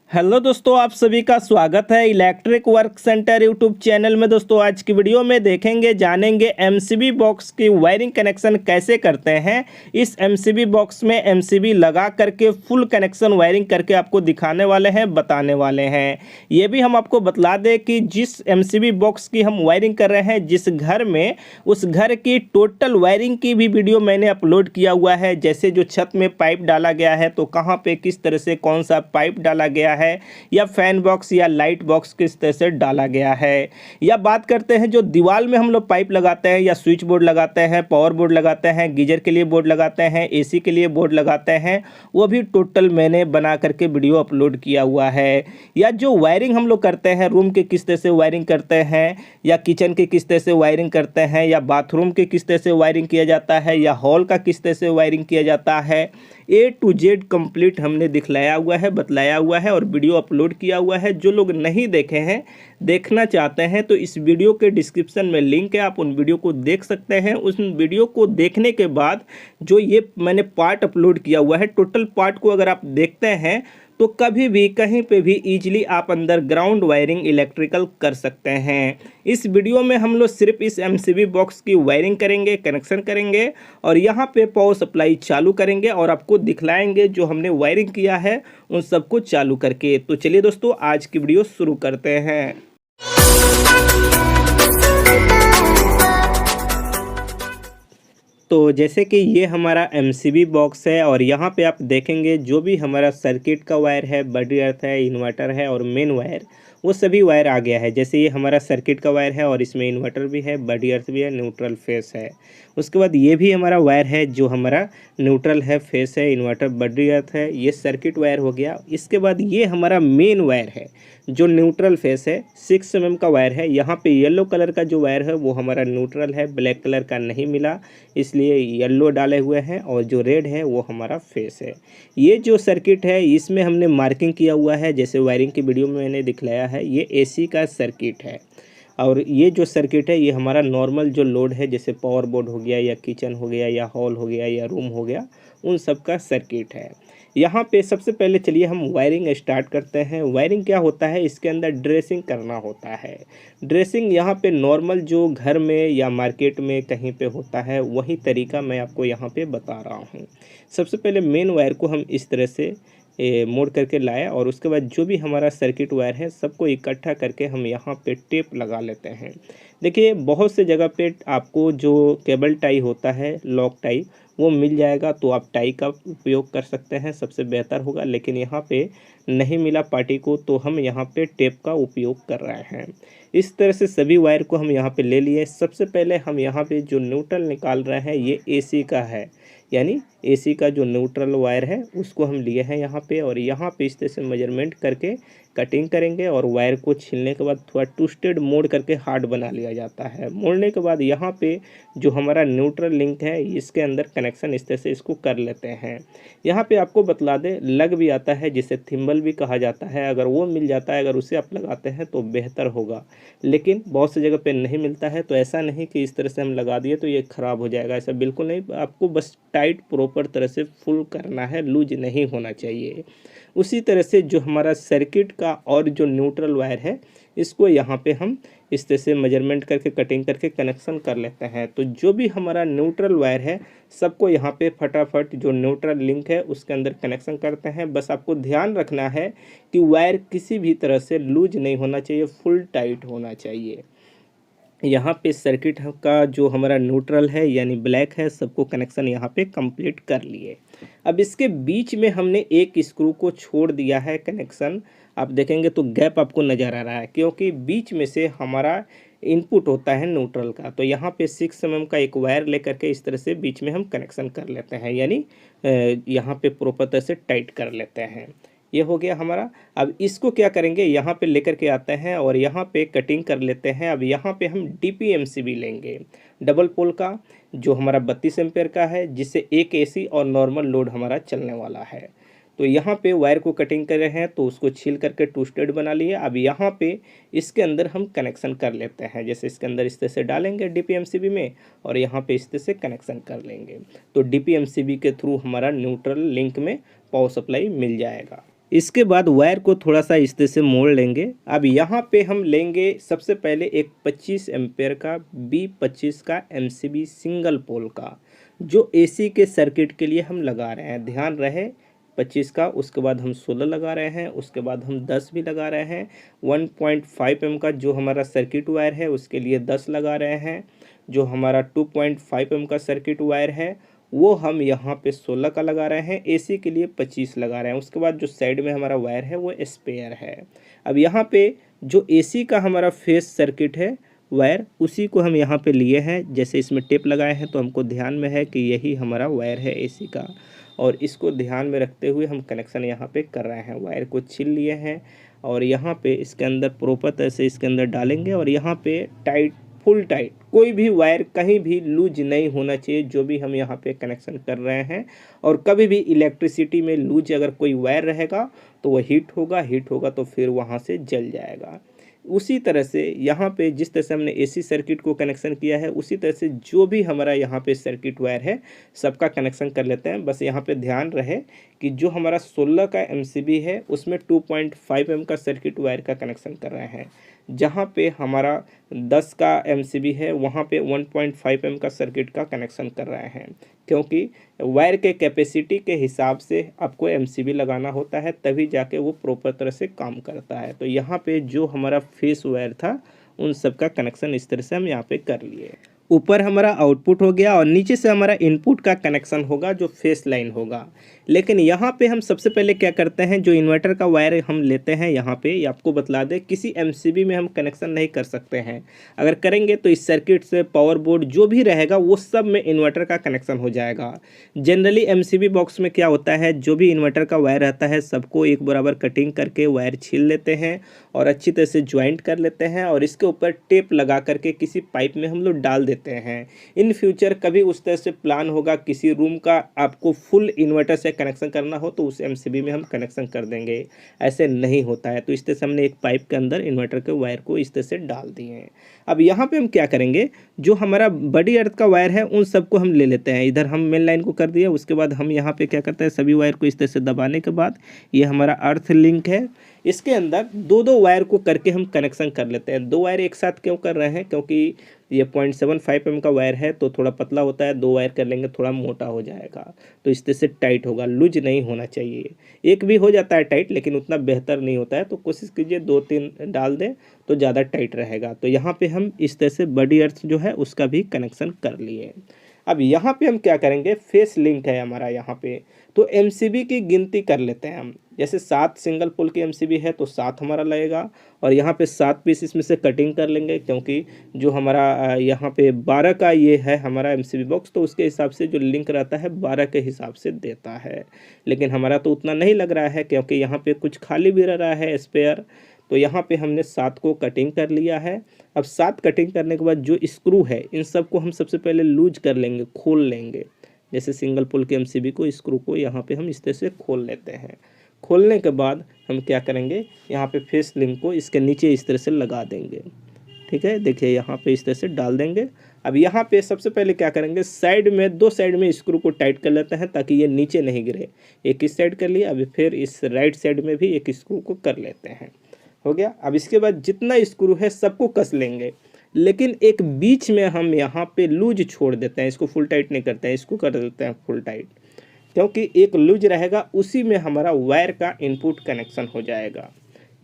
Hello दोस्तों, आप सभी का स्वागत है electric work centre YouTube channel में। दोस्तों आज की वीडियो में देखेंगे जानेंगे एमसीबी बॉक्स की वायरिंग कनेक्शन कैसे करते हैं। इस एमसीबी बॉक्स में एमसीबी लगा करके फुल कनेक्शन वायरिंग करके आपको दिखाने वाले हैं, बताने वाले हैं। ये भी हम आपको बतला दें कि जिस एमसीबी बॉक्स की हम वायरिंग कर रहे हैं जिस घर में, उस घर की टोटल वायरिंग की भी वीडियो मैंने अपलोड किया हुआ है। जैसे जो छत में पाइप डाला गया है तो कहाँ पे किस तरह से कौन सा पाइप डाला गया है, या फैन बॉक्स या लाइट बॉक्स किस तरह से डाला गया है। या बात करते हैं जो दीवार में हम लोग पाइप लगाते हैं, या स्विच बोर्ड लगाते हैं, पावर बोर्ड लगाते हैं, गीजर के लिए बोर्ड लगाते हैं, एसी के लिए बोर्ड लगाते हैं, वो भी टोटल मैंने बना करके वीडियो अपलोड किया हुआ है। या जो वायरिंग हम लोग करते हैं, रूम के किस तरह से वायरिंग करते हैं, या किचन के किस तरह से वायरिंग करते हैं, या बाथरूम के किस तरह से वायरिंग किया जाता है, या हॉल का किस तरह से वायरिंग किया जाता है, A to Z कंप्लीट हमने दिखलाया हुआ है, बतलाया हुआ है और वीडियो अपलोड किया हुआ है। जो लोग नहीं देखे हैं, देखना चाहते हैं तो इस वीडियो के डिस्क्रिप्शन में लिंक है, आप उन वीडियो को देख सकते हैं। उस वीडियो को देखने के बाद जो ये मैंने पार्ट अपलोड किया हुआ है, टोटल पार्ट को अगर आप देखते हैं तो कभी भी कहीं पे भी इजीली आप अंदर ग्राउंड वायरिंग इलेक्ट्रिकल कर सकते हैं। इस वीडियो में हम लोग सिर्फ इस एमसीबी बॉक्स की वायरिंग करेंगे, कनेक्शन करेंगे और यहाँ पे पावर सप्लाई चालू करेंगे और आपको दिखलाएंगे जो हमने वायरिंग किया है उन सबको चालू करके। तो चलिए दोस्तों आज की वीडियो शुरू करते हैं। तो जैसे कि ये हमारा एमसीबी बॉक्स है और यहाँ पे आप देखेंगे जो भी हमारा सर्किट का वायर है, बॉडी अर्थ है, इन्वर्टर है और मेन वायर, वो सभी वायर आ गया है। जैसे ये हमारा सर्किट का वायर है और इसमें इन्वर्टर भी है, बॉडी अर्थ भी है, न्यूट्रल फेस है। उसके बाद ये भी हमारा वायर है जो हमारा न्यूट्रल है, फेस है, इन्वर्टर, बॉडी अर्थ है, ये सर्किट वायर हो गया। इसके बाद ये हमारा मेन वायर है जो न्यूट्रल फेस है, 6 mm का वायर है। यहाँ पे येलो कलर का जो वायर है वो हमारा न्यूट्रल है, ब्लैक कलर का नहीं मिला इसलिए येलो डाले हुए हैं, और जो रेड है वो हमारा फेस है। ये जो सर्किट है इसमें हमने मार्किंग किया हुआ है, जैसे वायरिंग की वीडियो में मैंने दिखलाया है। ये एसी का सर्किट है और ये जो सर्किट है ये हमारा नॉर्मल जो लोड है, जैसे पावर बोर्ड हो गया, या किचन हो गया, या हॉल हो गया, या रूम हो गया, उन सब का सर्किट है। यहाँ पे सबसे पहले चलिए हम वायरिंग स्टार्ट करते हैं। वायरिंग क्या होता है, इसके अंदर ड्रेसिंग करना होता है। ड्रेसिंग यहाँ पे नॉर्मल जो घर में या मार्केट में कहीं पे होता है वही तरीका मैं आपको यहाँ पे बता रहा हूँ। सबसे पहले मेन वायर को हम इस तरह से मोड़ करके लाए और उसके बाद जो भी हमारा सर्किट वायर है सबको इकट्ठा करके हम यहाँ पे टेप लगा लेते हैं। देखिए बहुत से जगह पे आपको जो केबल टाई होता है, लॉक टाई, वो मिल जाएगा तो आप टाई का उपयोग कर सकते हैं, सबसे बेहतर होगा। लेकिन यहाँ पे नहीं मिला पार्टी को तो हम यहाँ पे टेप का उपयोग कर रहे हैं। इस तरह से सभी वायर को हम यहाँ पे ले लिए। सबसे पहले हम यहाँ पे जो न्यूट्रल निकाल रहे हैं ये एसी का है, यानी एसी का जो न्यूट्रल वायर है उसको हम लिए हैं यहाँ पे, और यहाँ पे इस तरह से मेजरमेंट करके कटिंग करेंगे और वायर को छीलने के बाद थोड़ा ट्विस्टेड मोड़ करके हार्ड बना लिया जाता है। मोड़ने के बाद यहाँ पे जो हमारा न्यूट्रल लिंक है इसके अंदर कनेक्शन इस तरह से इसको कर लेते हैं। यहाँ पे आपको बतला दें लग भी आता है, जिसे थिम्बल भी कहा जाता है। अगर वो मिल जाता है, अगर उसे आप लगाते हैं तो बेहतर होगा, लेकिन बहुत सी जगह पे नहीं मिलता है। तो ऐसा नहीं कि इस तरह से हम लगा दिए तो ये ख़राब हो जाएगा, ऐसा बिल्कुल नहीं। आपको बस टाइट प्रॉपर तरह से फुल करना है, लूज नहीं होना चाहिए। उसी तरह से जो हमारा सर्किट का और जो न्यूट्रल वायर है इसको यहाँ पे हम इस तरह से मेजरमेंट करके कटिंग करके कनेक्शन कर लेते हैं। तो जो भी हमारा न्यूट्रल वायर है सबको यहाँ पे फटाफट जो न्यूट्रल लिंक है उसके अंदर कनेक्शन करते हैं। बस आपको ध्यान रखना है कि वायर किसी भी तरह से लूज नहीं होना चाहिए, फुल टाइट होना चाहिए। यहाँ पे सर्किट का जो हमारा न्यूट्रल है यानी ब्लैक है, सबको कनेक्शन यहाँ पे कंप्लीट कर लिए। अब इसके बीच में हमने एक स्क्रू को छोड़ दिया है कनेक्शन। आप देखेंगे तो गैप आपको नज़र आ रहा है, क्योंकि बीच में से हमारा इनपुट होता है न्यूट्रल का। तो यहाँ पे 6 mm का एक वायर लेकर के इस तरह से बीच में हम कनेक्शन कर लेते हैं, यानी यहाँ पे प्रॉपर तरह से टाइट कर लेते हैं। ये हो गया हमारा। अब इसको क्या करेंगे, यहाँ पे लेकर के आते हैं और यहाँ पे कटिंग कर लेते हैं। अब यहाँ पे हम DPMCB लेंगे, डबल पोल का, जो हमारा 32 एम्पेयर का है, जिससे एक एसी और नॉर्मल लोड हमारा चलने वाला है। तो यहाँ पे वायर को कटिंग कर रहे हैं तो उसको छील करके ट्विस्टेड बना लिए। अब यहाँ पे इसके अंदर हम कनेक्शन कर लेते हैं, जैसे इसके अंदर इस तरह से डालेंगे DPMCB में और यहाँ पे इस तरह से कनेक्शन कर लेंगे। तो DPMCB के थ्रू हमारा न्यूट्रल लिंक में पावर सप्लाई मिल जाएगा। इसके बाद वायर को थोड़ा सा इस तरह से मोड़ लेंगे। अब यहाँ पे हम लेंगे सबसे पहले एक 25 एम्पेयर का B25 का MCB सिंगल पोल का, जो AC के सर्किट के लिए हम लगा रहे हैं। ध्यान रहे 25 का, उसके बाद हम 16 लगा रहे हैं, उसके बाद हम 10 भी लगा रहे हैं। 1.5 एम का जो हमारा सर्किट वायर है उसके लिए 10 लगा रहे हैं। जो हमारा 2.5 एम का सर्किट वायर है वो हम यहाँ पे 16 का लगा रहे हैं। AC के लिए 25 लगा रहे हैं। उसके बाद जो साइड में हमारा वायर है वो स्पेयर है। अब यहाँ पे जो AC का हमारा फेस सर्किट है वायर, उसी को हम यहाँ पे लिए हैं। जैसे इसमें टेप लगाए हैं तो हमको ध्यान में है कि यही हमारा वायर है AC का, और इसको ध्यान में रखते हुए हम कनेक्शन यहाँ पे कर रहे हैं। वायर को छील लिए हैं और यहाँ पे इसके अंदर प्रॉपर तरह से इसके अंदर डालेंगे, और यहाँ पे टाइट, फुल टाइट, कोई भी वायर कहीं भी लूज नहीं होना चाहिए जो भी हम यहाँ पे कनेक्शन कर रहे हैं। और कभी भी इलेक्ट्रिसिटी में लूज अगर कोई वायर रहेगा तो वह हीट होगा तो फिर वहाँ से जल जाएगा। उसी तरह से यहाँ पे जिस तरह से हमने AC सर्किट को कनेक्शन किया है उसी तरह से जो भी हमारा यहाँ पे सर्किट वायर है सबका कनेक्शन कर लेते हैं। बस यहाँ पे ध्यान रहे कि जो हमारा 16 का MCB है उसमें 2.5 एम का सर्किट वायर का कनेक्शन कर रहे हैं। जहाँ पे हमारा 10 का MCB है वहाँ पे 1.5 एम का सर्किट का कनेक्शन कर रहे हैं, क्योंकि वायर के कैपेसिटी के हिसाब से आपको MCB लगाना होता है, तभी जाके वो प्रॉपर तरह से काम करता है। तो यहाँ पे जो हमारा फेस वायर था उन सब का कनेक्शन इस तरह से हम यहाँ पे कर लिए। ऊपर हमारा आउटपुट हो गया और नीचे से हमारा इनपुट का कनेक्शन होगा जो फेस लाइन होगा। लेकिन यहाँ पे हम सबसे पहले क्या करते हैं, जो इन्वर्टर का वायर हम लेते हैं यहाँ पे, ये आपको बतला दें, किसी MCB में हम कनेक्शन नहीं कर सकते हैं। अगर करेंगे तो इस सर्किट से पावर बोर्ड जो भी रहेगा वो सब में इन्वर्टर का कनेक्शन हो जाएगा। जनरली MCB बॉक्स में क्या होता है, जो भी इन्वर्टर का वायर रहता है सबको एक बराबर कटिंग करके वायर छील लेते हैं और अच्छी तरह से ज्वाइंट कर लेते हैं, और इसके ऊपर टेप लगा करके किसी पाइप में हम लोग डाल देते हैं। इन फ्यूचर कभी उस तरह से प्लान होगा किसी रूम का आपको फुल इन्वर्टर से कनेक्शन करना हो तो उस MCB में हम कनेक्शन कर देंगे। ऐसे नहीं होता है। तो इस तरह से हमने एक पाइप के अंदर इन्वर्टर के वायर को इस तरह से डाल दिए हैं। अब यहाँ पे हम क्या करेंगे, जो हमारा बड़ी अर्थ का वायर है उन सबको हम ले लेते हैं। इधर हम मेन लाइन को कर दिया, उसके बाद हम यहाँ पे क्या करते हैं, सभी वायर को इस तरह से दबाने के बाद ये हमारा अर्थ लिंक है, इसके अंदर दो वायर को करके हम कनेक्शन कर लेते हैं। 2 वायर एक साथ क्यों कर रहे हैं, क्योंकि ये 0.75 एम का वायर है तो थोड़ा पतला होता है, 2 वायर कर लेंगे थोड़ा मोटा हो जाएगा, तो इस तरह से टाइट होगा, लूज नहीं होना चाहिए। एक भी हो जाता है टाइट लेकिन उतना बेहतर नहीं होता है, तो कोशिश कीजिए 2-3 डाल दें तो ज़्यादा टाइट रहेगा। तो यहाँ पे हम इस तरह से बड़ी अर्थ जो है उसका भी कनेक्शन कर लिए। अब यहाँ पे हम क्या करेंगे, फेस लिंक है हमारा यहाँ पे, तो MCB की गिनती कर लेते हैं हम। जैसे 7 सिंगल पोल की MCB है तो 7 हमारा लगेगा, और यहाँ पे 7 पीस इसमें से कटिंग कर लेंगे, क्योंकि जो हमारा यहाँ पे 12 का ये है हमारा MCB बॉक्स, तो उसके हिसाब से जो लिंक रहता है 12 के हिसाब से देता है। लेकिन हमारा तो उतना नहीं लग रहा है क्योंकि यहाँ पे कुछ खाली भी रह रहा है स्पेयर, तो यहाँ पे हमने 7 को कटिंग कर लिया है। अब 7 कटिंग करने के बाद जो स्क्रू है इन सब को हम सबसे पहले लूज कर लेंगे, खोल लेंगे। जैसे सिंगल पोल के MCB को, स्क्रू को यहाँ पे हम इस तरह से खोल लेते हैं। खोलने के बाद हम क्या करेंगे, यहाँ पे फेस लिंक को इसके नीचे इस तरह से लगा देंगे। ठीक है, देखिए यहाँ पे इस तरह से डाल देंगे। अब यहाँ पे सबसे पहले क्या करेंगे, साइड में 2 साइड में स्क्रू को टाइट कर लेते हैं ताकि ये नीचे नहीं गिरे। एक इस साइड कर लिया, अभी फिर इस राइट साइड में भी एक स्क्रू को कर लेते हैं। हो गया। अब इसके बाद जितना स्क्रू है सबको कस लेंगे, लेकिन एक बीच में हम यहाँ पे लूज छोड़ देते हैं, इसको फुल टाइट नहीं करते हैं, इसको कर देते हैं फुल टाइट, क्योंकि एक लूज रहेगा उसी में हमारा वायर का इनपुट कनेक्शन हो जाएगा।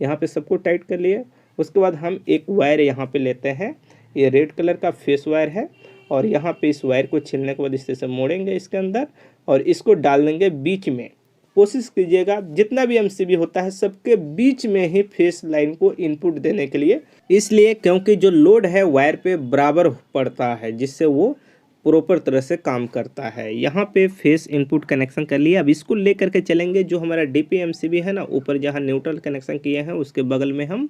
यहाँ पे सबको टाइट कर लिए। उसके बाद हम एक वायर यहाँ पे लेते हैं, ये रेड कलर का फेस वायर है, और यहाँ पे इस वायर को छीलने के बाद इस तरह से मोड़ेंगे इसके अंदर और इसको डाल देंगे बीच में। कोशिश कीजिएगा जितना भी MCB होता है सबके बीच में ही फेस लाइन को इनपुट देने के लिए, इसलिए क्योंकि जो लोड है वायर पे बराबर पड़ता है, जिससे वो प्रॉपर तरह से काम करता है। यहाँ पे फेस इनपुट कनेक्शन कर लिया। अब इसको ले करके चलेंगे, जो हमारा DP MCB है ना, ऊपर जहाँ न्यूट्रल कनेक्शन किए हैं उसके बगल में हम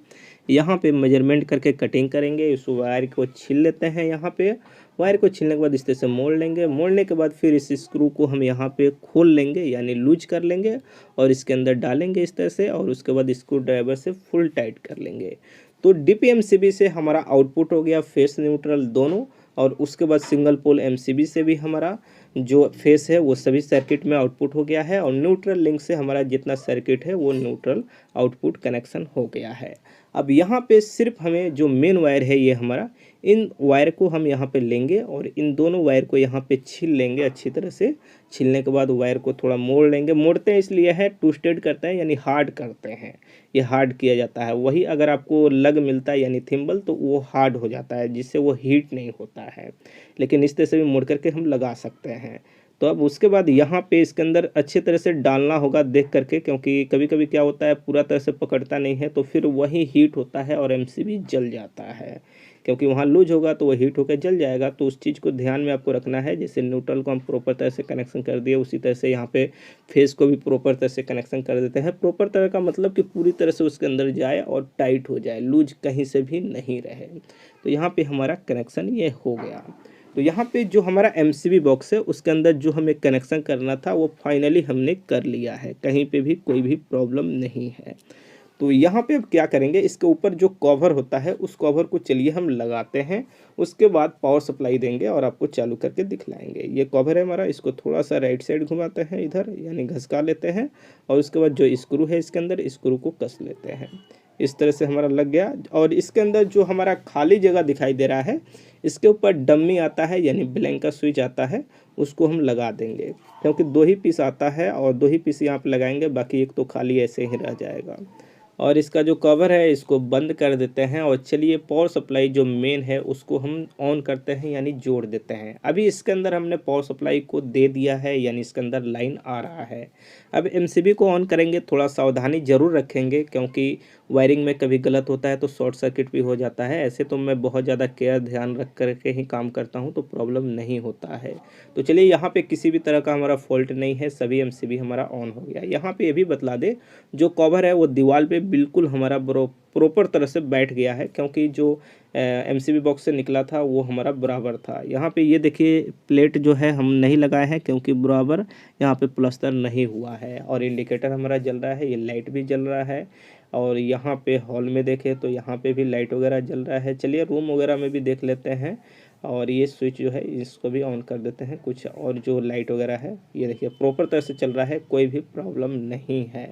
यहाँ पे मेजरमेंट करके कटिंग करेंगे। इस वायर को छील लेते हैं। यहाँ पे वायर को छीलने के बाद इस तरह से मोड़ लेंगे। मोड़ने के बाद फिर इस स्क्रू को हम यहाँ पे खोल लेंगे, यानी लूज कर लेंगे और इसके अंदर डालेंगे इस तरह से, और उसके बाद स्क्रू ड्राइवर से फुल टाइट कर लेंगे। तो DP MCB से हमारा आउटपुट हो गया फेस न्यूट्रल दोनों, और उसके बाद सिंगल पोल MCB से भी हमारा जो फेस है वो सभी सर्किट में आउटपुट हो गया है और न्यूट्रल लिंक से हमारा जितना सर्किट है वो न्यूट्रल आउटपुट कनेक्शन हो गया है। अब यहाँ पे सिर्फ हमें जो मेन वायर है ये हमारा, इन वायर को हम यहाँ पे लेंगे और इन दोनों वायर को यहाँ पे छील लेंगे अच्छी तरह से। छीलने के बाद वायर को थोड़ा मोड़ लेंगे। मोड़ते हैं इसलिए है, ट्विस्टेड करते हैं यानी हार्ड करते हैं, ये हार्ड किया जाता है। वही अगर आपको लग मिलता है यानी थिम्बल तो वो हार्ड हो जाता है, जिससे वो हीट नहीं होता है। लेकिन इस तरह से भी मोड़ करके हम लगा सकते हैं। तो अब उसके बाद यहाँ पे इसके अंदर अच्छे तरह से डालना होगा देख करके, क्योंकि कभी कभी क्या होता है पूरा तरह से पकड़ता नहीं है तो फिर वही हीट होता है और एमसीबी जल जाता है, क्योंकि वहाँ लूज होगा तो वो हीट होकर जल जाएगा। तो उस चीज़ को ध्यान में आपको रखना है। जैसे न्यूट्रल को हम प्रॉपर तरह से कनेक्शन कर दिए, उसी तरह से यहाँ पे फेस को भी प्रॉपर तरह से कनेक्शन कर देते हैं। प्रॉपर तरह का मतलब कि पूरी तरह से उसके अंदर जाए और टाइट हो जाए, लूज कहीं से भी नहीं रहे। तो यहाँ पे हमारा कनेक्शन ये हो गया। तो यहाँ पे जो हमारा एमसीबी बॉक्स है उसके अंदर जो हमें कनेक्शन करना था वो फाइनली हमने कर लिया है, कहीं पे भी कोई भी प्रॉब्लम नहीं है। तो यहाँ पे अब क्या करेंगे, इसके ऊपर जो कवर होता है उस कवर को चलिए हम लगाते हैं। उसके बाद पावर सप्लाई देंगे और आपको चालू करके दिखलाएंगे। ये कवर है हमारा, इसको थोड़ा सा राइट साइड घुमाते हैं इधर, यानी घसका लेते हैं और उसके बाद जो स्क्रू है इसके अंदर, स्क्रू को कस लेते हैं। इस तरह से हमारा लग गया। और इसके अंदर जो हमारा खाली जगह दिखाई दे रहा है इसके ऊपर डम्मी आता है यानी ब्लैंक का स्विच आता है, उसको हम लगा देंगे, क्योंकि 2 ही पीस आता है और 2 ही पीस यहाँ पे लगाएंगे, बाकी एक तो खाली ऐसे ही रह जाएगा। और इसका जो कवर है इसको बंद कर देते हैं और चलिए पावर सप्लाई जो मेन है उसको हम ऑन करते हैं यानी जोड़ देते हैं। अभी इसके अंदर हमने पावर सप्लाई को दे दिया है यानी इसके अंदर लाइन आ रहा है। अब एमसीबी को ऑन करेंगे, थोड़ा सावधानी ज़रूर रखेंगे क्योंकि वायरिंग में कभी गलत होता है तो शॉर्ट सर्किट भी हो जाता है। ऐसे तो मैं बहुत ज़्यादा केयर ध्यान रख करके ही काम करता हूँ तो प्रॉब्लम नहीं होता है। तो चलिए यहाँ पे किसी भी तरह का हमारा फॉल्ट नहीं है, सभी एमसीबी हमारा ऑन हो गया। यहाँ पे ये भी बतला दे, जो कवर है वो दीवार पे बिल्कुल हमारा प्रॉपर तरह से बैठ गया है, क्योंकि जो एमसीबी बॉक्स से निकला था वो हमारा बराबर था। यहाँ पे ये देखिए प्लेट जो है हम नहीं लगाए हैं क्योंकि बराबर यहाँ पे प्लस्तर नहीं हुआ है। और इंडिकेटर हमारा जल रहा है, ये लाइट भी जल रहा है। और यहाँ पे हॉल में देखें तो यहाँ पे भी लाइट वगैरह जल रहा है। चलिए रूम वगैरह में भी देख लेते हैं और ये स्विच जो है इसको भी ऑन कर देते हैं। कुछ और जो लाइट वगैरह है ये देखिए प्रॉपर तरह से चल रहा है, कोई भी प्रॉब्लम नहीं है।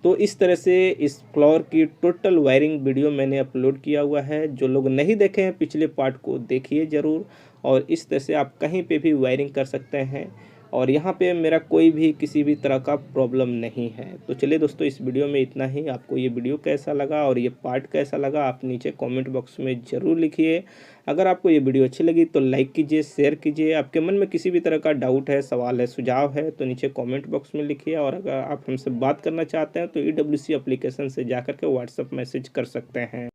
तो इस तरह से इस फ्लोर की टोटल वायरिंग वीडियो मैंने अपलोड किया हुआ है। जो लोग नहीं देखे हैं पिछले पार्ट को देखिए ज़रूर। और इस तरह से आप कहीं पे भी वायरिंग कर सकते हैं और यहाँ पे मेरा कोई भी किसी भी तरह का प्रॉब्लम नहीं है। तो चलिए दोस्तों इस वीडियो में इतना ही। आपको ये वीडियो कैसा लगा और ये पार्ट कैसा लगा आप नीचे कमेंट बॉक्स में ज़रूर लिखिए। अगर आपको ये वीडियो अच्छी लगी तो लाइक कीजिए, शेयर कीजिए। आपके मन में किसी भी तरह का डाउट है, सवाल है, सुझाव है तो नीचे कमेंट बॉक्स में लिखिए। और अगर आप हमसे बात करना चाहते हैं तो EWC एप्लीकेशन से जा कर के व्हाट्सएप मैसेज कर सकते हैं।